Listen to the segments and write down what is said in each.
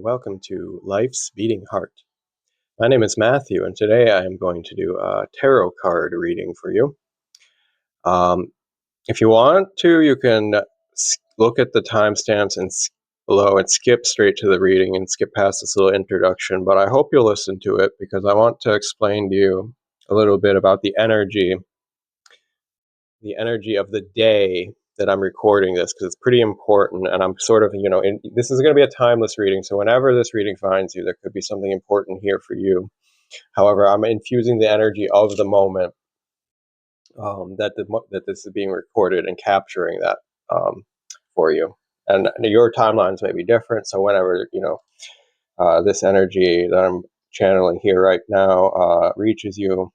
welcome to Life's Beating Heart. My name is Matthew, and today I am going to do a tarot card reading for you. If you want to, you can look at the timestamps and below and skip straight to the reading and skip past this little introduction, but I hope you'll listen to it because I want to explain to you a little bit about the energy of the day that I'm recording this, because it's pretty important, and I'm sort of, this is going to be a timeless reading, so whenever this reading finds you, there could be something important here for you. However, I'm infusing the energy of the moment that this is being recorded and capturing that for you. And your timelines may be different, so whenever, this energy that I'm channeling here right now reaches you,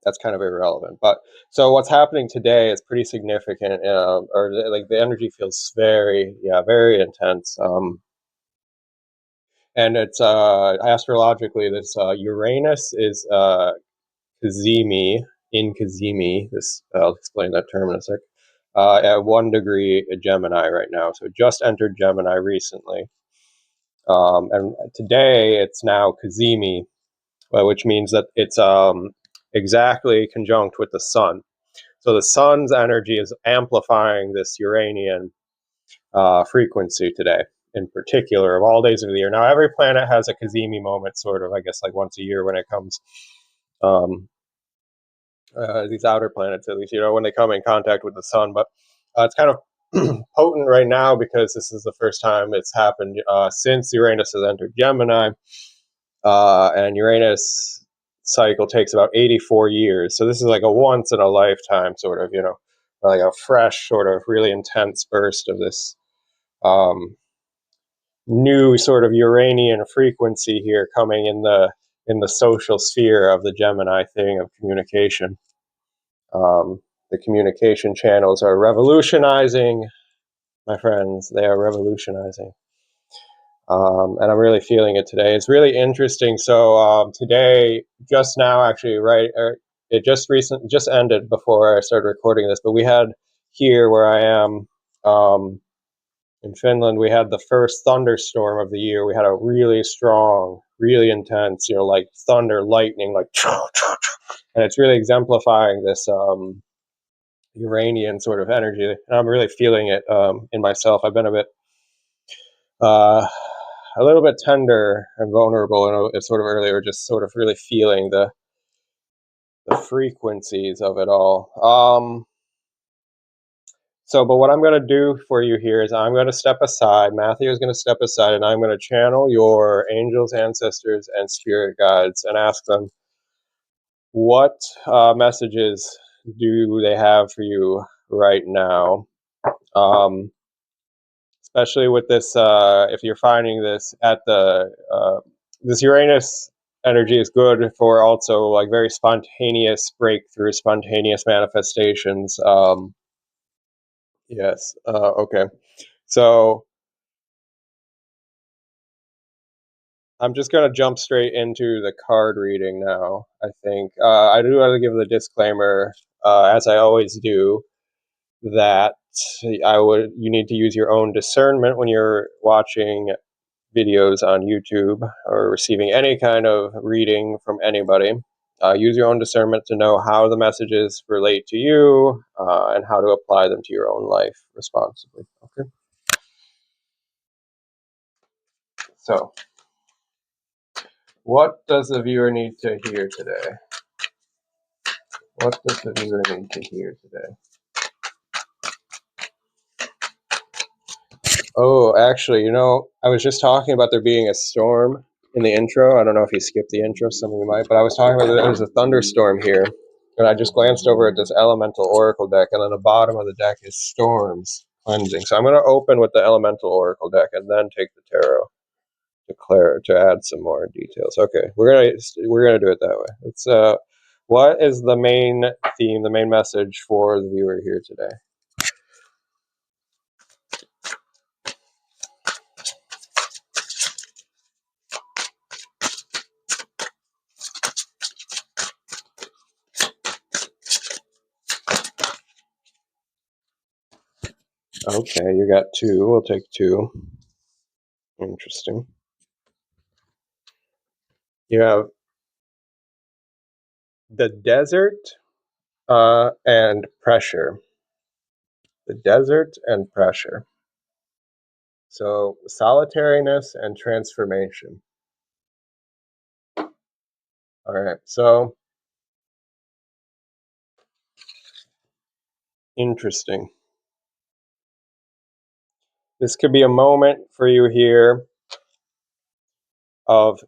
that's kind of irrelevant. But so what's happening today is pretty significant, or like the energy feels very intense. And it's astrologically, this Uranus is Cazimi, in Cazimi. This I'll explain that term in a sec. At 1 degree Gemini right now, so it just entered Gemini recently. And today it's now Cazimi, which means that it's exactly conjunct with the sun. So the sun's energy is amplifying this Uranian frequency today, in particular, of all days of the year. Now, every planet has a Cazimi moment, sort of, I guess, like once a year when it comes, these outer planets, at least, when they come in contact with the sun. But it's kind of potent right now because this is the first time it's happened since Uranus has entered Gemini. And Uranus cycle takes about 84 years. So this is like a once in a lifetime sort of, like a fresh sort of really intense burst of this new sort of Uranian frequency here coming in the social sphere of the Gemini thing of communication. The communication channels are revolutionizing, my friends. They are revolutionizing. And I'm really feeling it today. It's really interesting. So today, just now, actually, it just ended before I started recording this. But we had here where I am in Finland, we had the first thunderstorm of the year. We had a really strong, really intense, like thunder, lightning, like, and it's really exemplifying this Uranian sort of energy. And I'm really feeling it in myself. I've been a little bit tender and vulnerable, and sort of earlier, just sort of really feeling the frequencies of it all. But what I'm going to do for you here is I'm going to step aside. Matthew is going to step aside, and I'm going to channel your angels, ancestors, and spirit guides and ask them what messages do they have for you right now. Especially with this, if you're finding this at this Uranus energy is good for also like very spontaneous breakthrough, spontaneous manifestations. Yes. Okay. So I'm just going to jump straight into the card reading now. I think I do want to give the disclaimer, as I always do, that you need to use your own discernment when you're watching videos on YouTube or receiving any kind of reading from anybody. Use your own discernment to know how the messages relate to you and how to apply them to your own life responsibly. Okay. So, what does the viewer need to hear today? What does the viewer need to hear today? Oh, actually, I was just talking about there being a storm in the intro. I don't know if you skipped the intro, some of you might, but I was talking about there was a thunderstorm here, and I just glanced over at this elemental oracle deck, and on the bottom of the deck is storms cleansing. So I'm going to open with the elemental oracle deck and then take the tarot to add some more details. Okay, we're gonna do it that way. It's what is the main theme, the main message for the viewer here today? Okay, you got two. We'll take two. Interesting. You have the desert and pressure. The desert and pressure. So solitariness and transformation. All right. So interesting. This could be a moment for you here of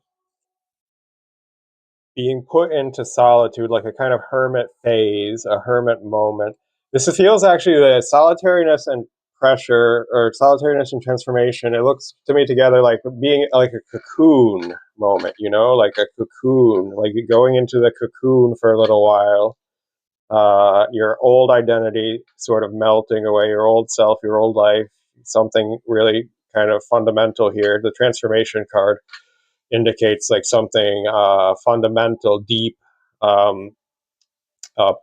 being put into solitude, like a kind of hermit phase, a hermit moment. This feels actually the solitariness and pressure, or solitariness and transformation. It looks to me together like being like a cocoon moment, like a cocoon, like going into the cocoon for a little while. Your old identity sort of melting away, your old self, your old life, something really kind of fundamental here. The transformation card indicates like something fundamental, deep, um,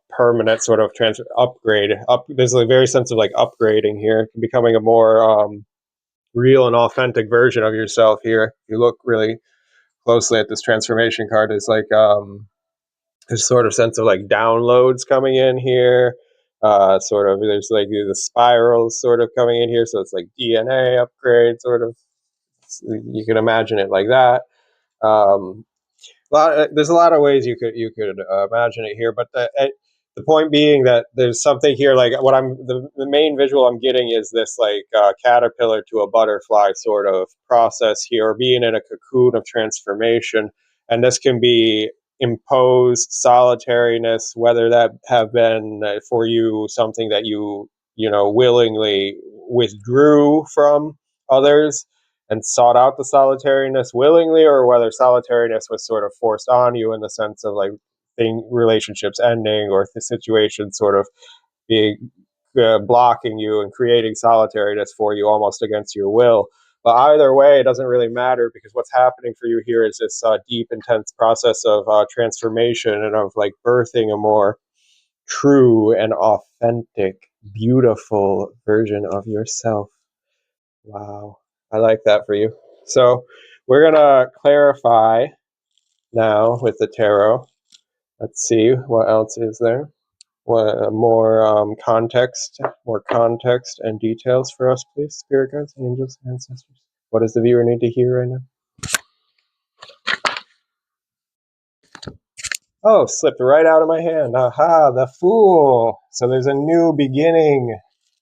permanent sort of upgrade. There's a very sense of like upgrading here, becoming a more real and authentic version of yourself here. If you look really closely at this transformation card, it's like there's sort of sense of like downloads coming in here. Sort of there's like the spirals sort of coming in here, so it's like DNA upgrade sort of. You can imagine it like that. Um, there's a lot of ways you could imagine it here, but the point being that there's something here like what the main visual I'm getting is this like caterpillar to a butterfly sort of process here, or being in a cocoon of transformation, and this can be imposed solitariness, whether that have been for you something that you willingly withdrew from others and sought out the solitariness willingly, or whether solitariness was sort of forced on you in the sense of like relationships ending, or the situation sort of being blocking you and creating solitariness for you almost against your will. But either way, it doesn't really matter, because what's happening for you here is this deep, intense process of transformation and of like birthing a more true and authentic, beautiful version of yourself. Wow. I like that for you. So we're going to clarify now with the tarot. Let's see what else is there. What more context and details for us, please, spirit guides, angels, ancestors. What does the viewer need to hear right now? Oh, slipped right out of my hand. Aha, the Fool. So there's a new beginning.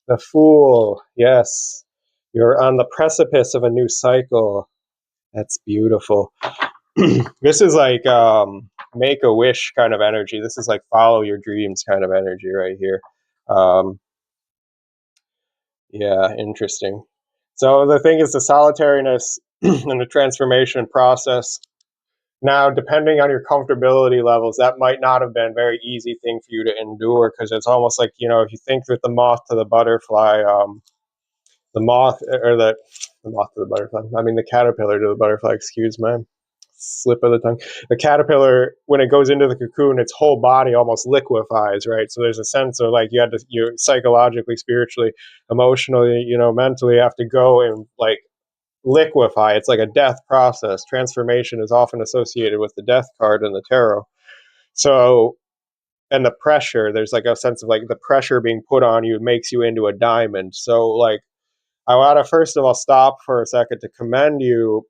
The Fool. Yes. You're on the precipice of a new cycle. That's beautiful. This is like make a wish kind of energy. This is like follow your dreams kind of energy right here. Um, yeah, interesting. So the thing is the solitariness and the transformation process. Now, depending on your comfortability levels, that might not have been a very easy thing for you to endure, because it's almost like, if you think with the moth to the butterfly, the moth or the moth to the butterfly. I mean, the caterpillar to the butterfly. Excuse my slip of the tongue. The caterpillar, when it goes into the cocoon, its whole body almost liquefies, right? So there's a sense of like you psychologically, spiritually, emotionally, mentally have to go and like liquefy. It's like a death process. Transformation is often associated with the death card in the tarot. So, and the pressure, there's like a sense of like the pressure being put on you makes you into a diamond. So like I want to first of all stop for a second to commend you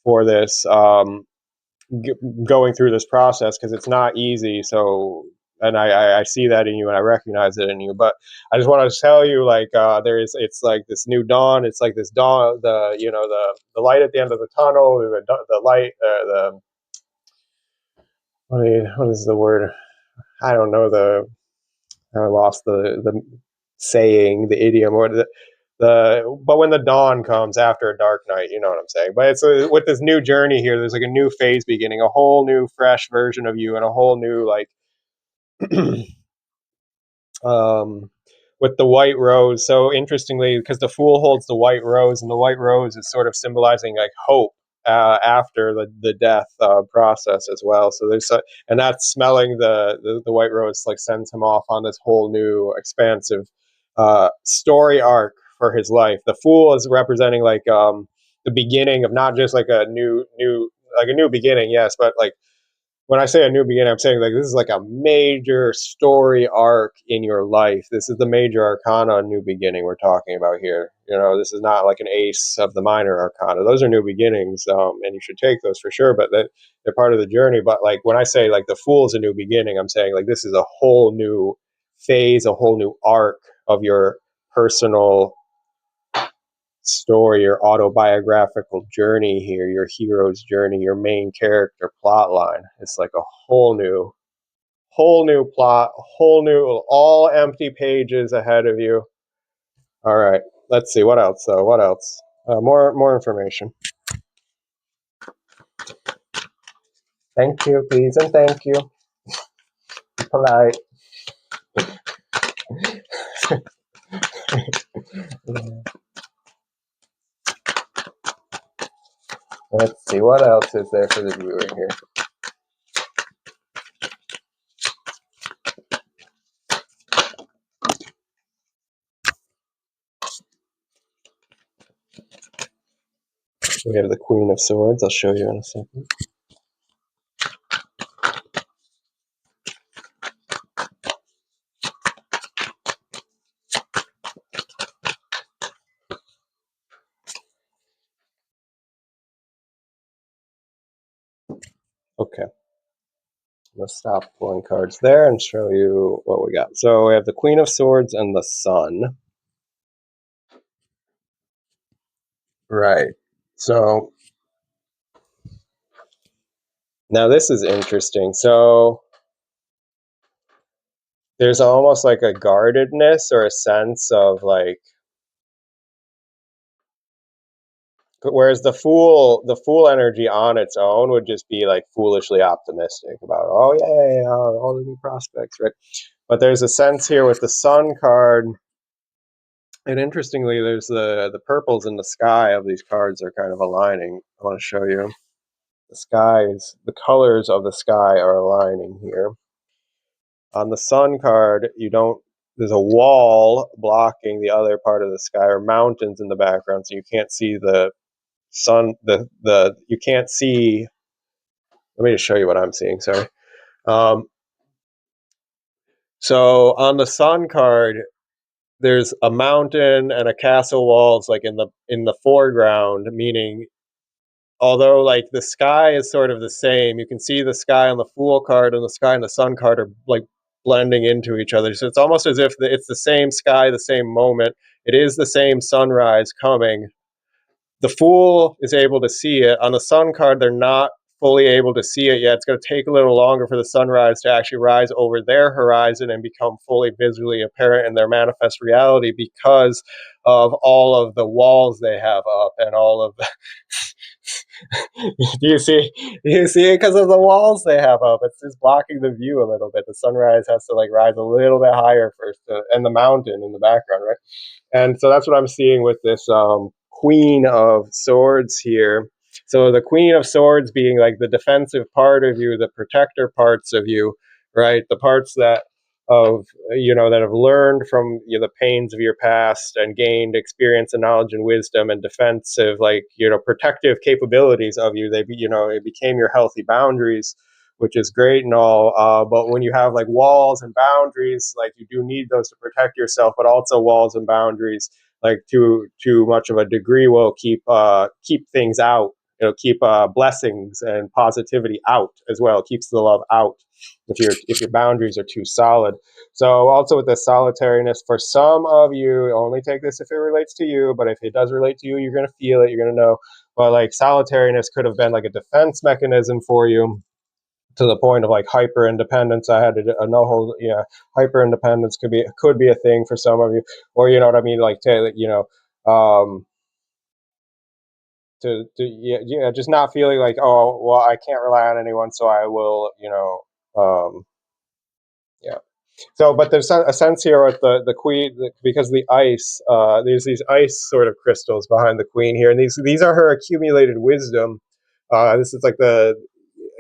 for this, g- going through this process, because it's not easy. So, and I see that in you, and I recognize it in you. But I just want to tell you, like, it's like this new dawn. It's like this dawn, the light at the end of the tunnel, the light, what is the word? I don't know I lost the saying, the idiom, or but when the dawn comes after a dark night, you know what I'm saying. But it's with this new journey here, there's like a new phase beginning, a whole new fresh version of you, and a whole new like um with the white rose. So interestingly, because the Fool holds the white rose, and the white rose is sort of symbolizing like hope after the death process as well. So and that's smelling the white rose like sends him off on this whole new expansive story arc for his life. The Fool is representing like the beginning of not just like a new beginning, yes, but like when I say a new beginning, I'm saying like this is like a major story arc in your life. This is the major arcana new beginning we're talking about here. This is not like an ace of the minor arcana. Those are new beginnings, and you should take those for sure. But they're part of the journey. But like when I say like the Fool is a new beginning, I'm saying like this is a whole new phase, a whole new arc of your personal story, your autobiographical journey here, your hero's journey, your main character plot line. It's like a whole new plot, whole new, all empty pages ahead of you. All right, let's see what else. Though, what else? More information. Thank you, please, and thank you. Polite. Let's see what else is there for the viewer here. We have the Queen of Swords. I'll show you in a second. Okay. Let's stop pulling cards there and show you what we got. So we have the Queen of Swords and the Sun. Right. So now this is interesting. So there's almost like a guardedness or a sense of like, whereas the fool energy on its own would just be like foolishly optimistic about, oh yeah, all the new prospects, right? But there's a sense here with the Sun card, and interestingly, there's the purples in the sky of these cards are kind of aligning. I want to show you the colors of the sky are aligning here. On the Sun card, there's a wall blocking the other part of the sky, or mountains in the background, so you can't see the sun. You can't see. Let me just show you what I'm seeing. Sorry. So on the Sun card, there's a mountain and a castle walls like in the foreground, meaning although like the sky is sort of the same, you can see the sky on the Fool card and the sky on the Sun card are like blending into each other. So it's almost as if it's the same sky, the same moment. It is the same sunrise coming. The Fool is able to see it. On the Sun card, they're not fully able to see it yet. It's going to take a little longer for the sunrise to actually rise over their horizon and become fully visually apparent in their manifest reality because of all of the walls they have up and all of the do you see it because of the walls they have up? It's just blocking the view a little bit. The sunrise has to like rise a little bit higher first, and the mountain in the background, right? And so that's what I'm seeing with this Queen of Swords here. So the Queen of Swords being like the defensive part of you, the protector parts of you, right? The parts that that have learned from the pains of your past and gained experience and knowledge and wisdom and defensive, protective capabilities of you. It became your healthy boundaries, which is great and all. But when you have like walls and boundaries, like you do need those to protect yourself, but also walls and boundaries, like too much of a degree will keep things out. It'll keep blessings and positivity out as well. It keeps the love out if your boundaries are too solid. So also with the solitariness, for some of you, only take this if it relates to you, but if it does relate to you, you're going to feel it, you're going to know. But like solitariness could have been like a defense mechanism for you to the point of like hyper independence. I had a no hold, hyper independence could be a thing for some of you, or you know what I mean, like just not feeling like, oh well, I can't rely on anyone, so I will, yeah. So, but there's a sense here with the queen, because the ice, there's these ice sort of crystals behind the queen here, and these are her accumulated wisdom. This is like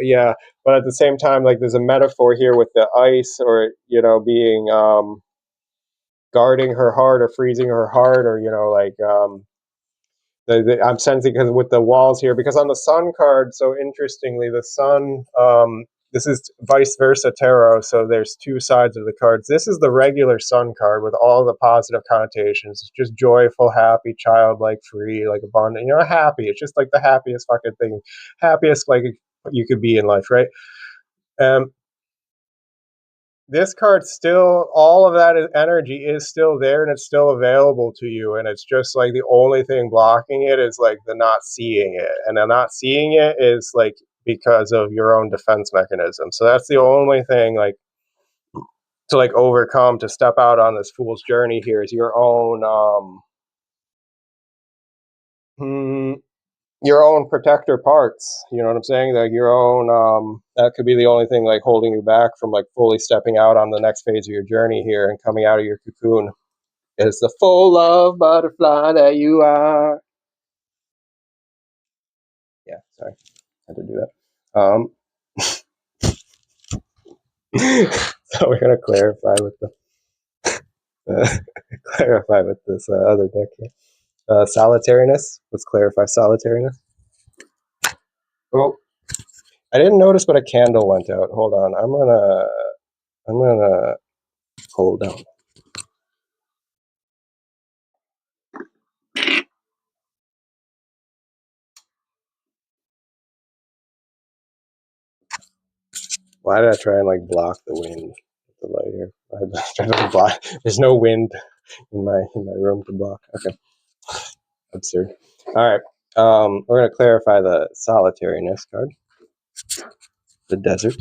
yeah, but at the same time, like there's a metaphor here with the ice, or being guarding her heart or freezing her heart, or I'm sensing because with the walls here, because on the sun card, so interestingly, the sun, this is vice versa tarot, so there's two sides of the cards. This is the regular sun card with all the positive connotations. It's just joyful, happy, childlike, free, like abundant, happy. It's just like the happiest fucking thing, happiest like you could be in life, right? This card still, all of that energy is still there and it's still available to you. And it's just like the only thing blocking it is like the not seeing it. And the not seeing it is like because of your own defense mechanism. So that's the only thing like to like overcome, to step out on this fool's journey here is your own protector parts, you know what I'm saying? Like your own, that could be the only thing like holding you back from like fully stepping out on the next phase of your journey here and coming out of your cocoon. Is the full love butterfly that you are. Yeah, sorry, I had to do that. So we're gonna clarify with clarify with this other deck here. Solitariness. Let's clarify solitariness. Oh, I didn't notice, but a candle went out. Hold on. I'm gonna hold down. Why did I try and like block the wind with the light here? I tried to block. There's no wind in my room to block. Okay, absurd. All right. We're gonna clarify the solitariness card. The desert.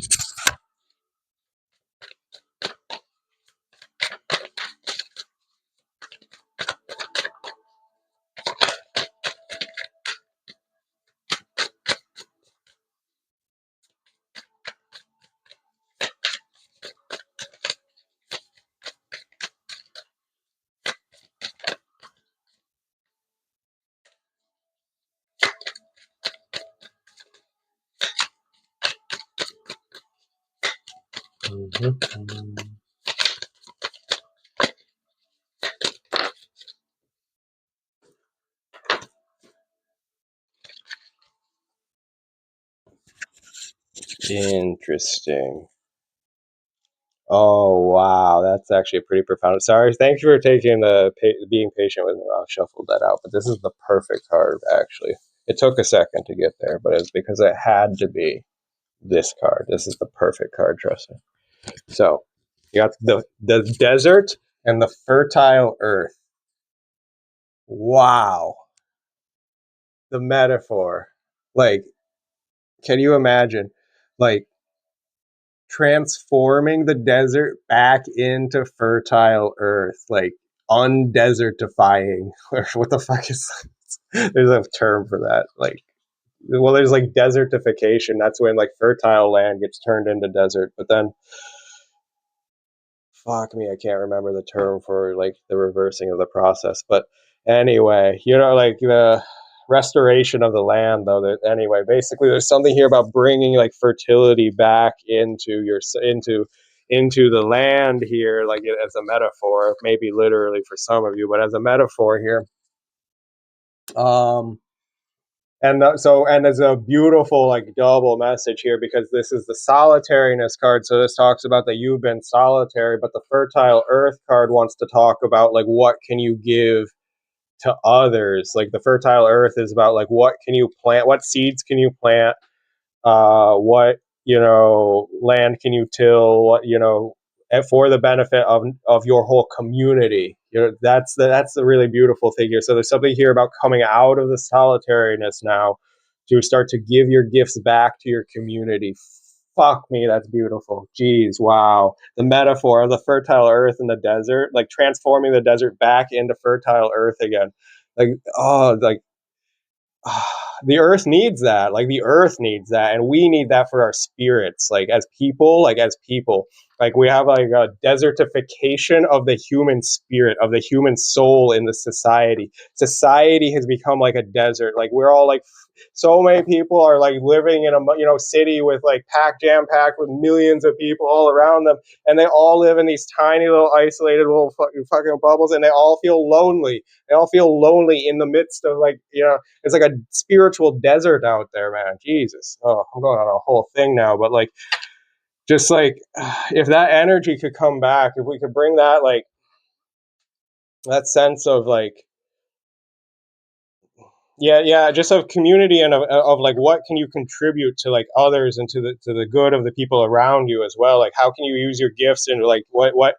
Interesting. Oh wow, that's actually pretty profound. Sorry, thanks for taking being patient with me. I'll shuffle that out, but this is the perfect card. Actually, it took a second to get there, but it's because it had to be this card. This is the perfect card, trust me. So you got the desert and the fertile earth. Wow, the metaphor. Like, can you imagine? Like transforming the desert back into fertile earth, like undesertifying. What the fuck is there's a term for that. Like, well, there's like desertification. That's when like fertile land gets turned into desert. But then, fuck me, I can't remember the term for like the reversing of the process. But anyway, like the restoration of the land, though. That anyway, basically, there's something here about bringing like fertility back into the land here, like as a metaphor, maybe literally for some of you, but as a metaphor here. And there's a beautiful like double message here, because this is the solitariness card. So this talks about that you've been solitary, but the fertile earth card wants to talk about like what can you give to others. Like the fertile earth is about like what can you plant, what seeds can you plant, what land can you till, what and for the benefit of your whole community. That's the really beautiful thing here. So there's something here about coming out of the solitariness now to start to give your gifts back to your community. Fuck me, that's beautiful. Jeez, wow. The metaphor of the fertile earth and the desert, like transforming the desert back into fertile earth again. Like, oh, like the earth needs that. Like the earth needs that, and we need that for our spirits. Like as people, like we have like a desertification of the human spirit, of the human soul in the society. Society has become like a desert. Like we're all like so many people are like living in a city with like jam packed with millions of people all around them, and they all live in these tiny little isolated little fucking bubbles, and they all feel lonely. They all feel lonely in the midst of it's like a spiritual desert out there, man. Jesus. Oh, I'm going on a whole thing now, but like, just like, if that energy could come back, if we could bring that, like, that sense of like, yeah, just of community and of like, what can you contribute to like others and to the good of the people around you as well? Like, how can you use your gifts and like what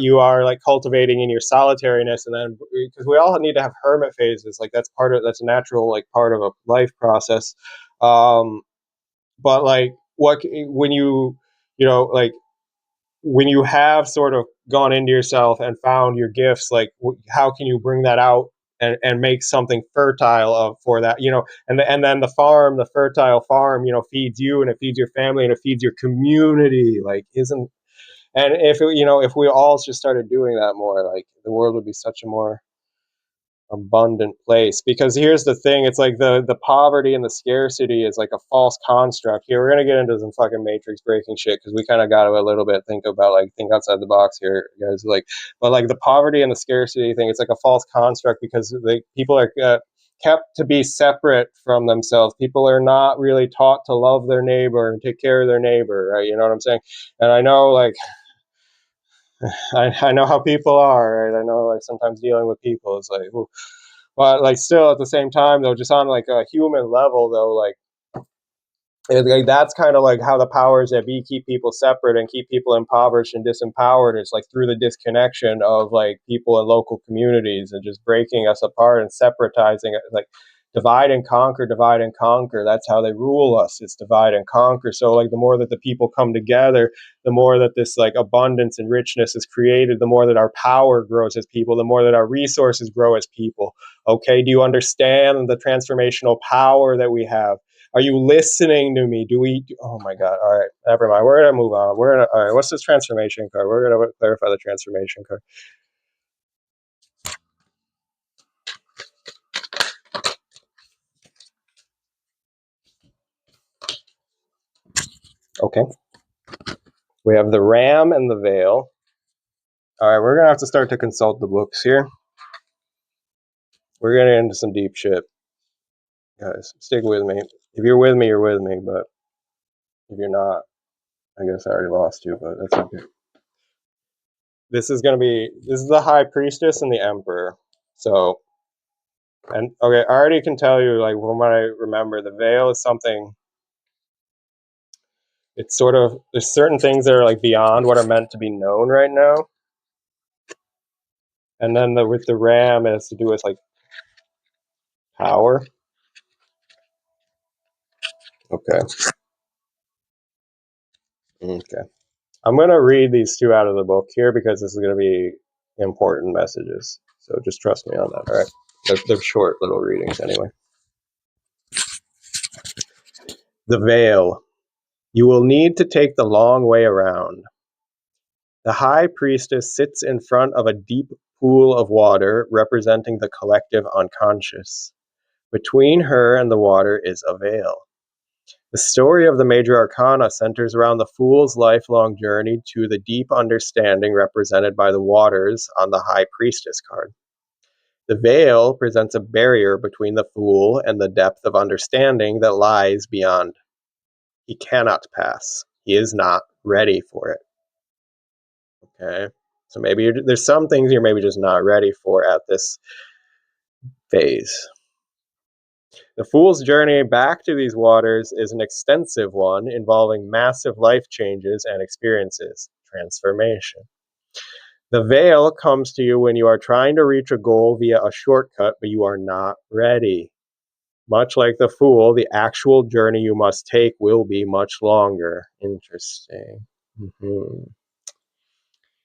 you are like cultivating in your solitariness, and then because we all need to have hermit phases, like that's a natural like part of a life process. But like, when like when you have sort of gone into yourself and found your gifts, like how can you bring that out and make something fertile for that, and then the fertile farm, feeds you, and it feeds your family, and it feeds your community, like, isn't and if we all just started doing that more, like, the world would be such a more abundant place. Because here's the thing, it's like the poverty and the scarcity is like a false construct here. We're going to get into some fucking matrix breaking shit, because we kind of got to a little bit think outside the box here, guys. Like, but like the poverty and the scarcity thing, it's like a false construct, because people are kept to be separate from themselves. People are not really taught to love their neighbor and take care of their neighbor, right? You know what I'm saying? And I know, like, I know how people are, right? I know, like, sometimes dealing with people is like, ooh. But like, still at the same time though, just on like a human level though, like, like that's kind of like how the powers that be keep people separate and keep people impoverished and disempowered. It's like through the disconnection of like people in local communities, and just breaking us apart and separatizing it, like divide and conquer, divide and conquer. That's how they rule us. It's divide and conquer. So like, the more that the people come together, the more that this like abundance and richness is created, the more that our power grows as people, the more that our resources grow as people. Okay, do you understand the transformational power that we have? Are you listening to me? Oh my God. All right. Never mind. We're going to move on. All right. What's this transformation card? We're going to clarify the transformation card. Okay. We have the ram and the veil. All right. We're going to have to start to consult the books here. We're getting into some deep shit. Guys, stick with me. If you're with me, you're with me. But if you're not, I guess I already lost you, but that's okay. This is the high priestess and the emperor. So, and okay, I already can tell you, like, from what I remember, the veil is something, it's sort of, there's certain things that are like beyond what are meant to be known right now. And then with the ram, it has to do with like power. Okay. Okay. I'm going to read these two out of the book here, because this is going to be important messages. So just trust me on that. All right. They're short little readings anyway. The veil. You will need to take the long way around. The high priestess sits in front of a deep pool of water representing the collective unconscious. Between her and the water is a veil. The story of the major arcana centers around the fool's lifelong journey to the deep understanding represented by the waters on the high priestess card. The veil presents a barrier between the fool and the depth of understanding that lies beyond. He cannot pass. He is not ready for it. Okay? So maybe there's some things you're maybe just not ready for at this phase. The fool's journey back to these waters is an extensive one, involving massive life changes and experiences, transformation. The veil comes to you when you are trying to reach a goal via a shortcut, but you are not ready. Much like the fool, the actual journey you must take will be much longer. Interesting. Mm-hmm.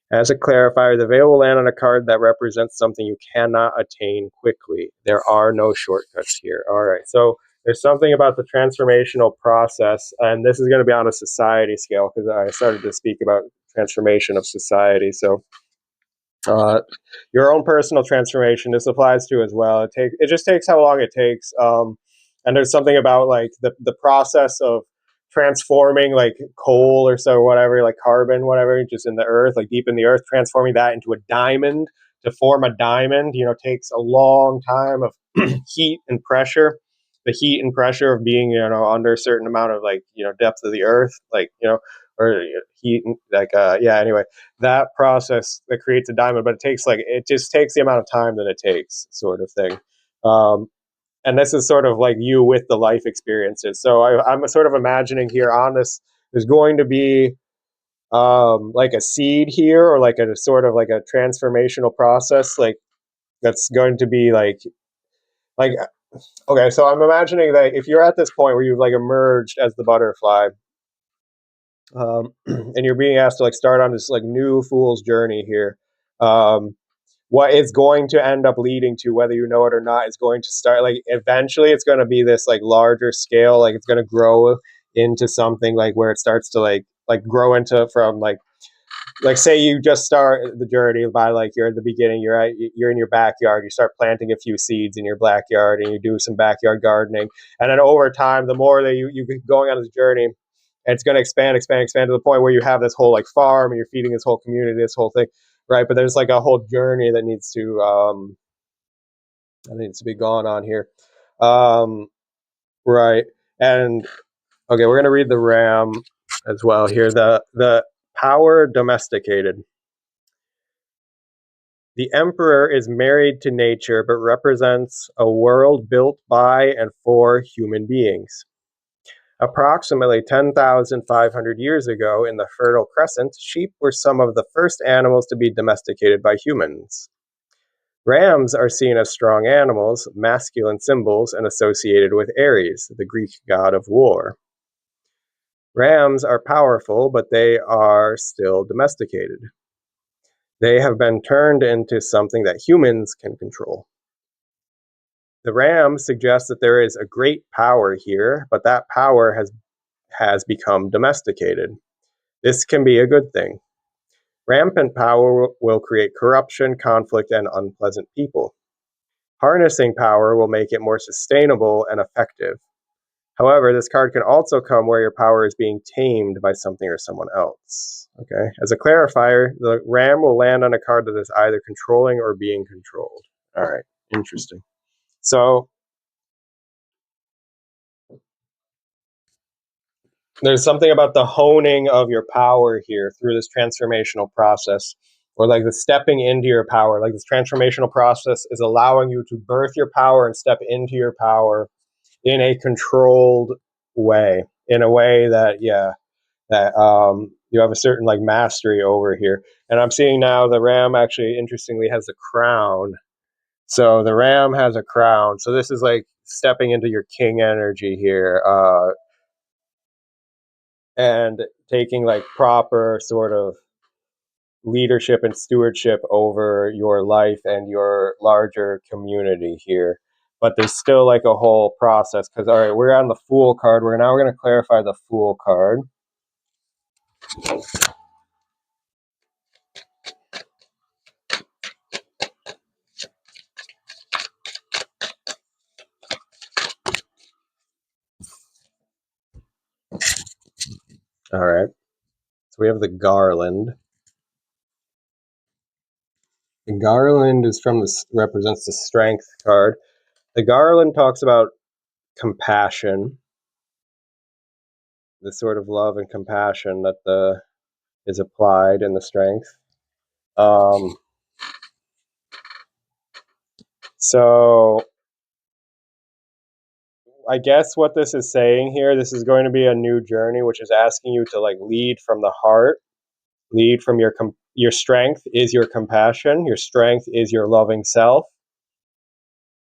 As a clarifier, the veil will land on a card that represents something you cannot attain quickly. There are no shortcuts here. All right, so there's something about the transformational process, and this is going to be on a society scale, because I started to speak about transformation of society. So your own personal transformation, this applies to as well. It just takes how long it takes. And there's something about like the process of transforming like coal or so whatever, like carbon, whatever, just in the earth, like deep in the earth, transforming that into a diamond. To form a diamond, takes a long time of heat and pressure. The heat and pressure of being, under a certain amount of like, depth of the earth, like, or heat, like, yeah, anyway, that process that creates a diamond, but it just takes the amount of time that it takes, sort of thing. And this is sort of like you with the life experiences. So I'm sort of imagining here on this, there's going to be like a seed here, or like a sort of like a transformational process, like that's going to be like okay. So I'm imagining that if you're at this point where you've like emerged as the butterfly, and you're being asked to like start on this like new fool's journey here. Um, what it's going to end up leading to, whether you know it or not, is going to start like eventually it's going to be this like larger scale, like it's going to grow into something like where it starts to like grow into from like say you just start the journey by like you're at the beginning, you're in your backyard, you start planting a few seeds in your backyard and you do some backyard gardening, and then over time the more that you keep going on this journey, it's going to expand to the point where you have this whole like farm and you're feeding this whole community, this whole thing, right? But there's like a whole journey that needs to be going on here, right? And okay, we're going to read the ram as well here. The power domesticated. The emperor is married to nature but represents a world built by and for human beings. Approximately 10,500 years ago, in the Fertile Crescent, sheep were some of the first animals to be domesticated by humans. Rams are seen as strong animals, masculine symbols, and associated with Ares, the Greek god of war. Rams are powerful, but they are still domesticated. They have been turned into something that humans can control. The ram suggests that there is a great power here, but that power has become domesticated. This can be a good thing. Rampant power will create corruption, conflict, and unpleasant people. Harnessing power will make it more sustainable and effective. However, this card can also come where your power is being tamed by something or someone else. Okay. As a clarifier, the ram will land on a card that is either controlling or being controlled. All right. Interesting. So there's something about the honing of your power here through this transformational process, or like the stepping into your power. Like this transformational process is allowing you to birth your power and step into your power in a controlled way, in a way that, yeah, that you have a certain like mastery over here. And I'm seeing now the ram actually interestingly has a crown. So the ram has a crown. So this is like stepping into your king energy here, and taking like proper sort of leadership and stewardship over your life and your larger community here. But there's still like a whole process, because all right, we're on the Fool card. We're going to clarify the Fool card. All right. So we have the Garland. The Garland is represents the Strength card. The Garland talks about compassion, the sort of love and compassion that is applied in the Strength. So I guess what this is saying here, this is going to be a new journey, which is asking you to like lead from the heart, lead from your strength is your compassion. Your strength is your loving self.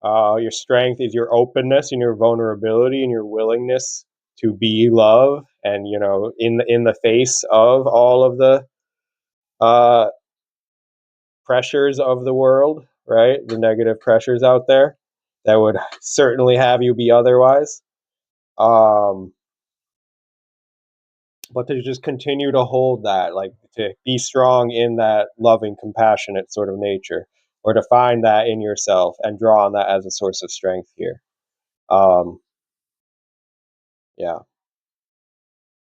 Your strength is your openness and your vulnerability and your willingness to be love. And in the face of all of the uh, pressures of the world, right? The negative pressures out there that would certainly have you be otherwise. But to just continue to hold that, like to be strong in that loving, compassionate sort of nature, or to find that in yourself and draw on that as a source of strength here. Um, Yeah.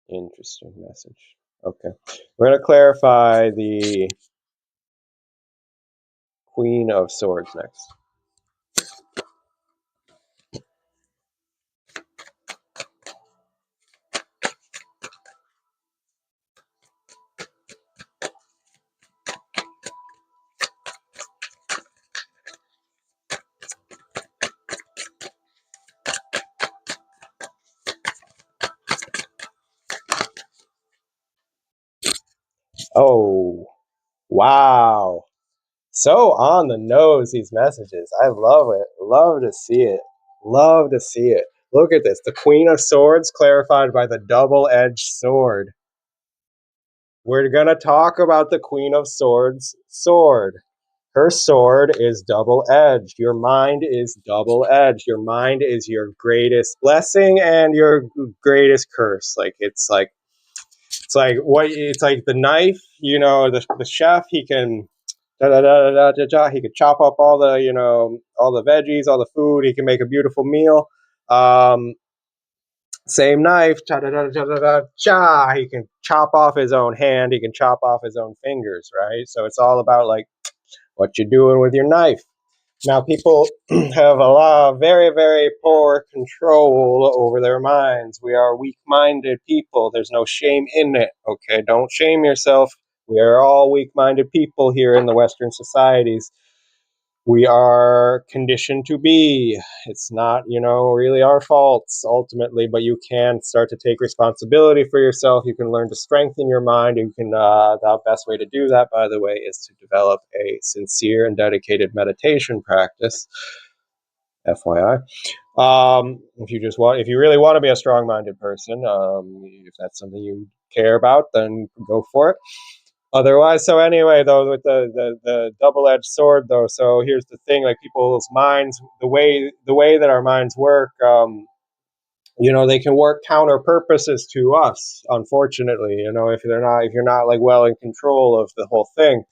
Interesting message. Okay. We're going to clarify the Queen of Swords next. Oh, wow. So on the nose, these messages. I love it. Love to see it. Love to see it. Look at this. The Queen of Swords clarified by the double-edged sword. We're going to talk about the Queen of Swords sword. Her sword is double-edged. Your mind is double-edged. Your mind is your greatest blessing and your greatest curse. It's like the knife, the chef, he can he could chop up all the, all the veggies, all the food, he can make a beautiful meal. Same knife, he can chop off his own hand, he can chop off his own fingers, right? So it's all about like what you're doing with your knife. Now, people have a lot of very, very poor control over their minds. We are weak-minded people. There's no shame in it, okay? Don't shame yourself. We are all weak-minded people here in the Western societies. We are conditioned to be. It's not, really our faults ultimately, but you can start to take responsibility for yourself. You can learn to strengthen your mind. You can, the best way to do that, by the way, is to develop a sincere and dedicated meditation practice. FYI. If you really want to be a strong-minded person, if that's something you care about, then go for it. Otherwise, so anyway, though, with the double-edged sword, though, so here's the thing: like people's minds, the way that our minds work, they can work counter purposes to us. Unfortunately, if you're not like well in control of the whole thing,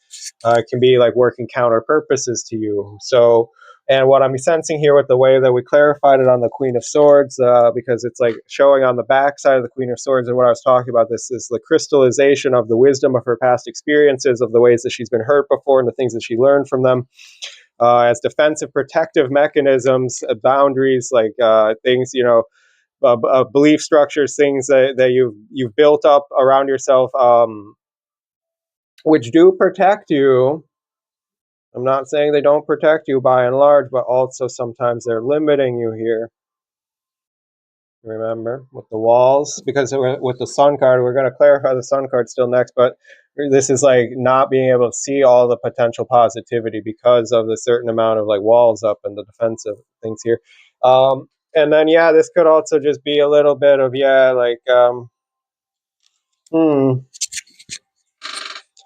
it can be like working counter purposes to you. So, and what I'm sensing here with the way that we clarified it on the Queen of Swords, because it's like showing on the back side of the Queen of Swords, and what I was talking about, this is the crystallization of the wisdom of her past experiences, of the ways that she's been hurt before and the things that she learned from them, as defensive protective mechanisms, boundaries, like things, belief structures, things that you've built up around yourself, which do protect you. I'm not saying they don't protect you by and large, but also sometimes they're limiting you here. Remember, with the walls, because with the sun card, we're going to clarify the sun card still next, but this is like not being able to see all the potential positivity because of the certain amount of like walls up and the defensive things here. And then, yeah, this could also just be a little bit of,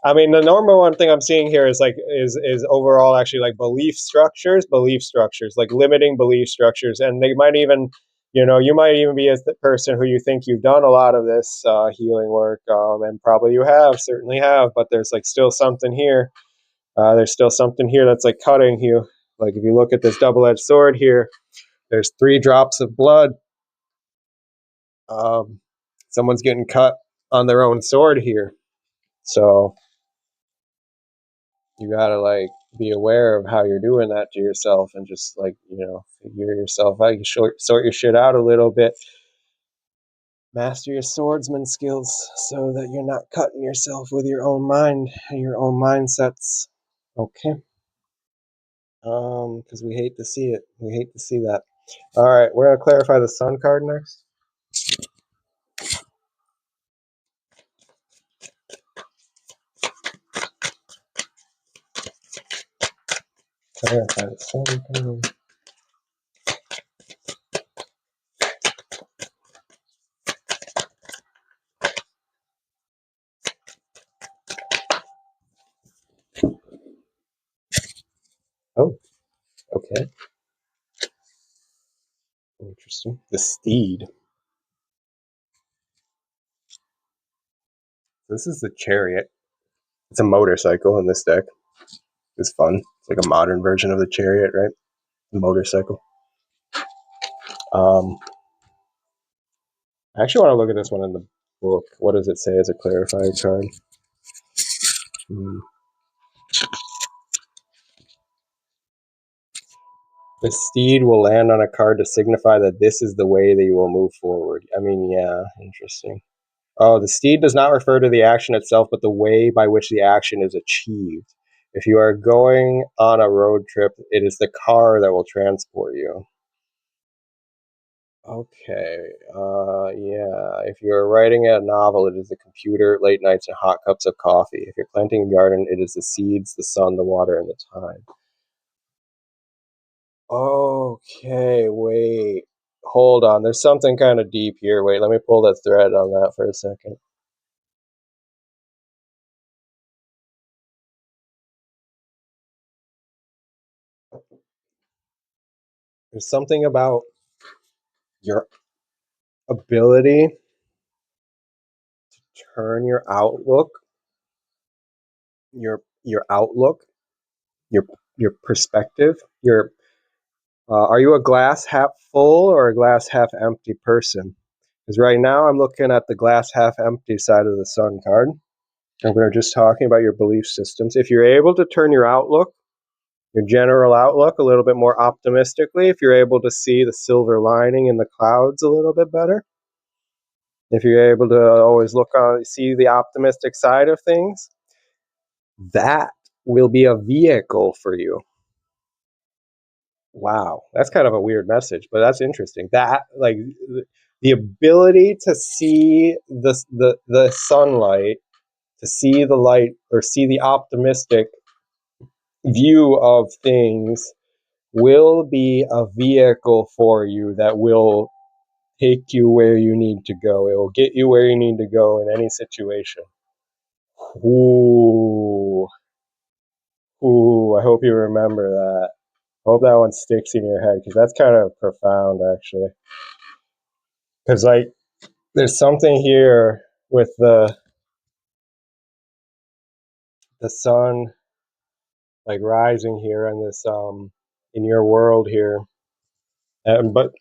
I mean, the number one thing I'm seeing here is is overall actually like belief structures, like limiting belief structures, and they might even, you might even be as the person who you think you've done a lot of this healing work, and probably you have, certainly have, but there's like still something here. There's still something here that's like cutting you. Like if you look at this double-edged sword here, there's 3 drops of blood. Um, Someone's getting cut on their own sword here, so you gotta like be aware of how you're doing that to yourself, and just like figure yourself out. You sort your shit out a little bit, master your swordsman skills, so that you're not cutting yourself with your own mind and your own mindsets. Okay. Because we hate to see it. We hate to see that. All right, we're gonna clarify the sun card next. Clarify the sun card. Oh, okay. Interesting. The steed. This is the chariot. It's a motorcycle in this deck. It's fun. It's like a modern version of the chariot, right? The motorcycle. Um, I actually want to look at this one in the book. What does it say as a clarifying card? The steed will land on a card to signify that this is the way that you will move forward. I mean, yeah, interesting. Oh, the steed does not refer to the action itself, but the way by which the action is achieved. If you are going on a road trip, it is the car that will transport you. Okay, yeah. If you're writing a novel, it is the computer, late nights, and hot cups of coffee. If you're planting a garden, it is the seeds, the sun, the water, and the time. Okay, wait. Hold on. There's something kind of deep here. Wait, let me pull that thread on that for a second. There's something about your ability to turn your outlook, your outlook, your your perspective, your are you a glass half full or a glass half empty person? Because right now I'm looking at the glass half empty side of the sun card, and we're just talking about your belief systems. If you're able to turn your outlook, your general outlook, a little bit more optimistically, if you're able to see the silver lining in the clouds a little bit better, if you're able to always look on, see the optimistic side of things, that will be a vehicle for you. Wow, that's kind of a weird message, but that's interesting. That, like, the ability to see the sunlight, to see the light, or see the optimistic view of things, will be a vehicle for you that will take you where you need to go. It will get you where you need to go in any situation. Ooh, ooh! I hope you remember that. I hope that one sticks in your head, because that's kind of profound, actually. Because, like, there's something here with the sun, like, rising here in this in your world here. But,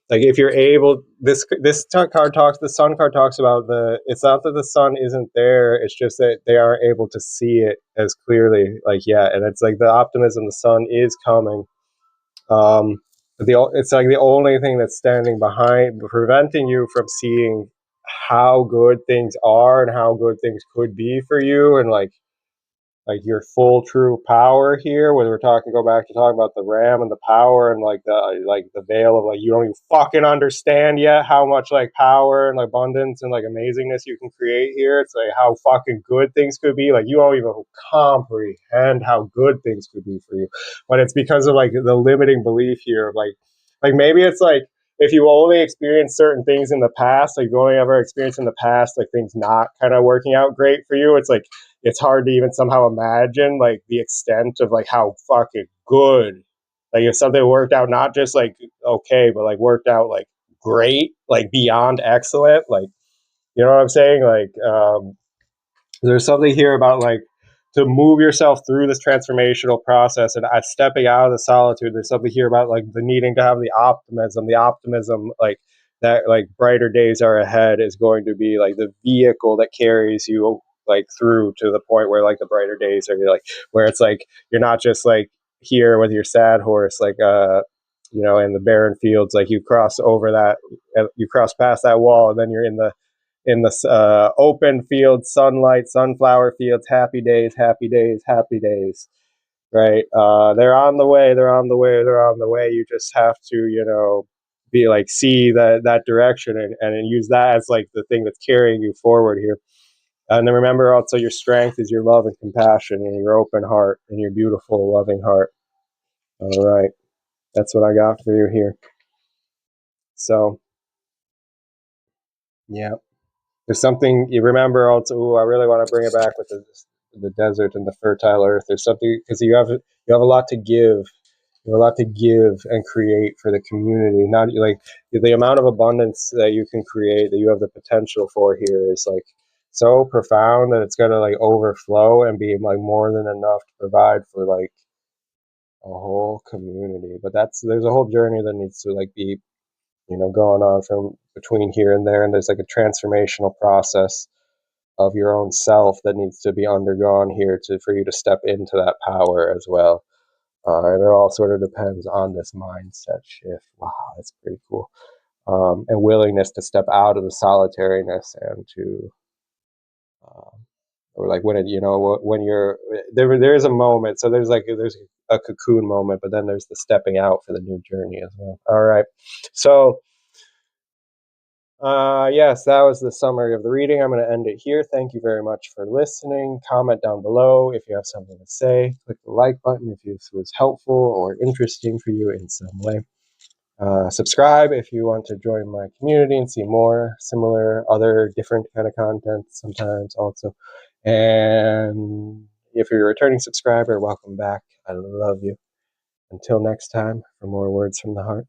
like, if you're able, this card talks, the sun card talks about it's not that the sun isn't there, it's just that they aren't able to see it as clearly, like, yet. And it's like the optimism, the sun is coming. It's like the only thing that's standing behind, preventing you from seeing how good things are and how good things could be for you, and like your full true power here, where we're talking, go back to talking about the ram and the power, and like the veil of, like, you don't even fucking understand yet how much, like, power and abundance and, like, amazingness you can create here. It's like how fucking good things could be. Like, you don't even comprehend how good things could be for you. But it's because of, like, the limiting belief here of, like maybe it's like, if you only experience certain things in the past, like you only ever experienced in the past, like things not kind of working out great for you, it's like it's hard to even somehow imagine, like, the extent of, like, how fucking good, like, if something worked out not just, like, okay, but, like, worked out, like, great, like, beyond excellent, like, you know what I'm saying, like, there's something here about, like, to move yourself through this transformational process and stepping out of the solitude. There's something here about, like, the needing to have the optimism, like, that, like, brighter days are ahead is going to be, like, the vehicle that carries you, like, through to the point where, like, the brighter days are, like, where it's like you're not just, like, here with your sad horse, like, in the barren fields, like, you cross over that, you cross past that wall, and then you're in the open fields, sunlight, sunflower fields, happy days, happy days, happy days, right? They're on the way, they're on the way, they're on the way. You just have to, be like, see that direction, and use that as, like, the thing that's carrying you forward here. And then remember also, your strength is your love and compassion and your open heart and your beautiful, loving heart. All right. That's what I got for you here. So, yeah. There's something you remember also. Ooh, I really want to bring it back with the desert and the fertile earth. There's something, because you have a lot to give. You have a lot to give and create for the community. Not like the amount of abundance that you can create, that you have the potential for here, is, like, so profound that it's gonna, like, overflow and be, like, more than enough to provide for, like, a whole community. But there's a whole journey that needs to, like, be going on from between here and there, and there's like a transformational process of your own self that needs to be undergone here for you to step into that power as well. And it all sort of depends on this mindset shift. Wow, that's pretty cool. And willingness to step out of the solitariness and to, or like when when you're there is a moment. So there's a cocoon moment, but then there's the stepping out for the new journey as well. All right, so. Yes, that was the summary of the reading. I'm going to end it here. Thank you very much for listening. Comment down below if you have something to say. Click the like button if this was helpful or interesting for you in some way. Subscribe if you want to join my community and see more similar, other different kind of content sometimes also. And if you're a returning subscriber, welcome back. I love you. Until next time, for more words from the heart.